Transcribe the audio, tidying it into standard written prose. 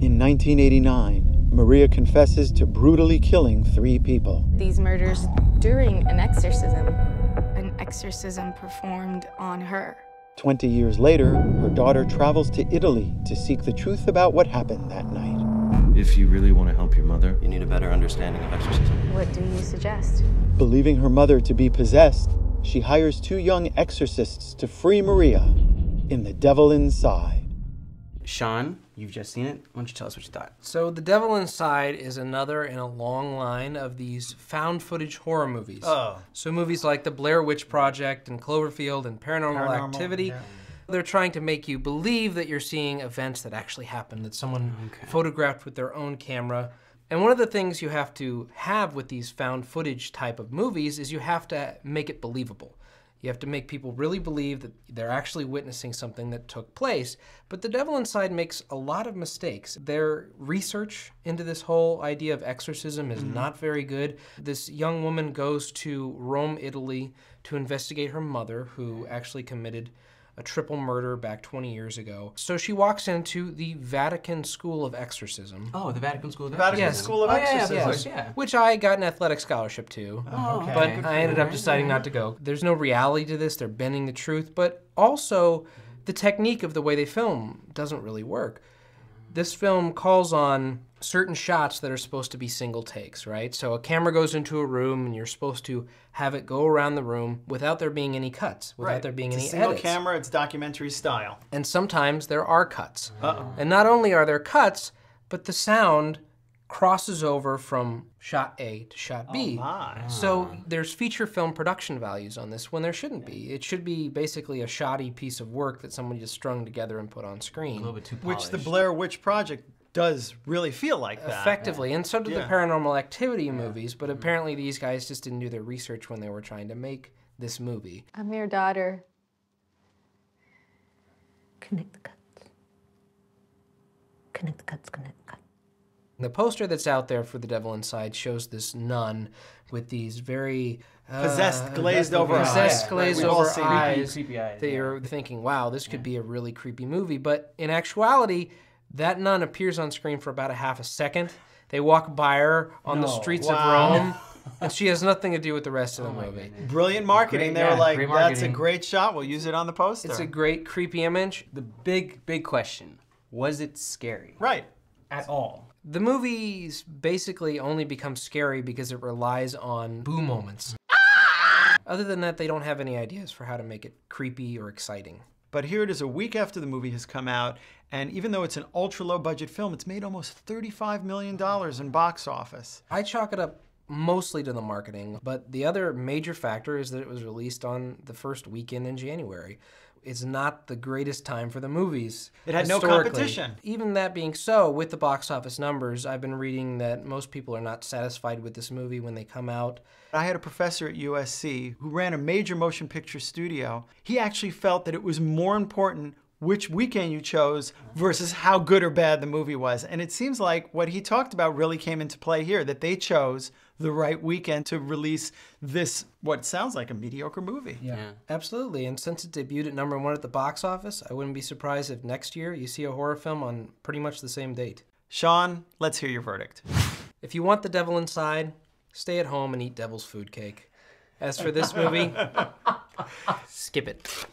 In 1989, Maria confesses to brutally killing 3 people. These murders during an exorcism performed on her. 20 years later, her daughter travels to Italy to seek the truth about what happened that night. If you really want to help your mother, you need a better understanding of exorcism. What do you suggest? Believing her mother to be possessed, she hires 2 young exorcists to free Maria in The Devil Inside. Sean, you've just seen it. Why don't you tell us what you thought? So The Devil Inside is another in a long line of these found footage horror movies. Oh. So movies like The Blair Witch Project and Cloverfield and Paranormal Activity. Yeah. They're trying to make you believe that you're seeing events that actually happened, that someone photographed with their own camera. And one of the things you have to have with these found footage type of movies is you have to make it believable. You have to make people really believe that they're actually witnessing something that took place. But The Devil Inside makes a lot of mistakes. Their research into this whole idea of exorcism is not very good. This young woman goes to Rome, Italy to investigate her mother, who actually committed a triple murder back 20 years ago. So she walks into the Vatican School of Exorcism. Oh, the Vatican School of Vatican Exorcism. School of Exorcism. Yeah. Which I got an athletic scholarship to. Oh, okay. But I ended up deciding not to go. There's no reality to this. They're bending the truth. But also, the technique of the way they film doesn't really work. This film calls on certain shots that are supposed to be single takes, right? So a camera goes into a room and you're supposed to have it go around the room without there being any cuts, without there being any edits. It's a single camera, it's documentary style. And sometimes there are cuts. And not only are there cuts, but the sound crosses over from shot A to shot B. Oh my. So there's feature film production values on this when there shouldn't be. It should be basically a shoddy piece of work that somebody just strung together and put on screen. A little bit too polished. Which the Blair Witch Project does really feel like that. Effectively, and so did the Paranormal Activity movies, but apparently these guys just didn't do their research when they were trying to make this movie. I'm your daughter. Connect the cuts. Connect the cuts, connect the cuts. The poster that's out there for The Devil Inside shows this nun with these very possessed, glazed over eyes. Creepy eyes. That you're thinking, wow, this could be a really creepy movie. But in actuality, that nun appears on screen for about a half a second. They walk by her on the streets of Rome, and she has nothing to do with the rest of the movie. Brilliant marketing. They were like, that's a great shot. We'll use it on the poster. It's a great, creepy image. The big question, was it scary? Right. At all? The movies basically only become scary because it relies on boo moments. Other than that, they don't have any ideas for how to make it creepy or exciting. But here it is a week after the movie has come out, and even though it's an ultra-low budget film, it's made almost $35 million in box office. I chalk it up mostly to the marketing, but the other major factor is that it was released on the first weekend in January. It's not the greatest time for the movies. It had no competition. Even that being so, with the box office numbers, I've been reading that most people are not satisfied with this movie when they come out. I had a professor at USC who ran a major motion picture studio. He actually felt that it was more important which weekend you chose versus how good or bad the movie was. And it seems like what he talked about really came into play here, that they chose the right weekend to release this, what sounds like a mediocre movie. Yeah, absolutely. And since it debuted at #1 at the box office, I wouldn't be surprised if next year you see a horror film on pretty much the same date. Sean, let's hear your verdict. If you want The Devil Inside, stay at home and eat devil's food cake. As for this movie, skip it.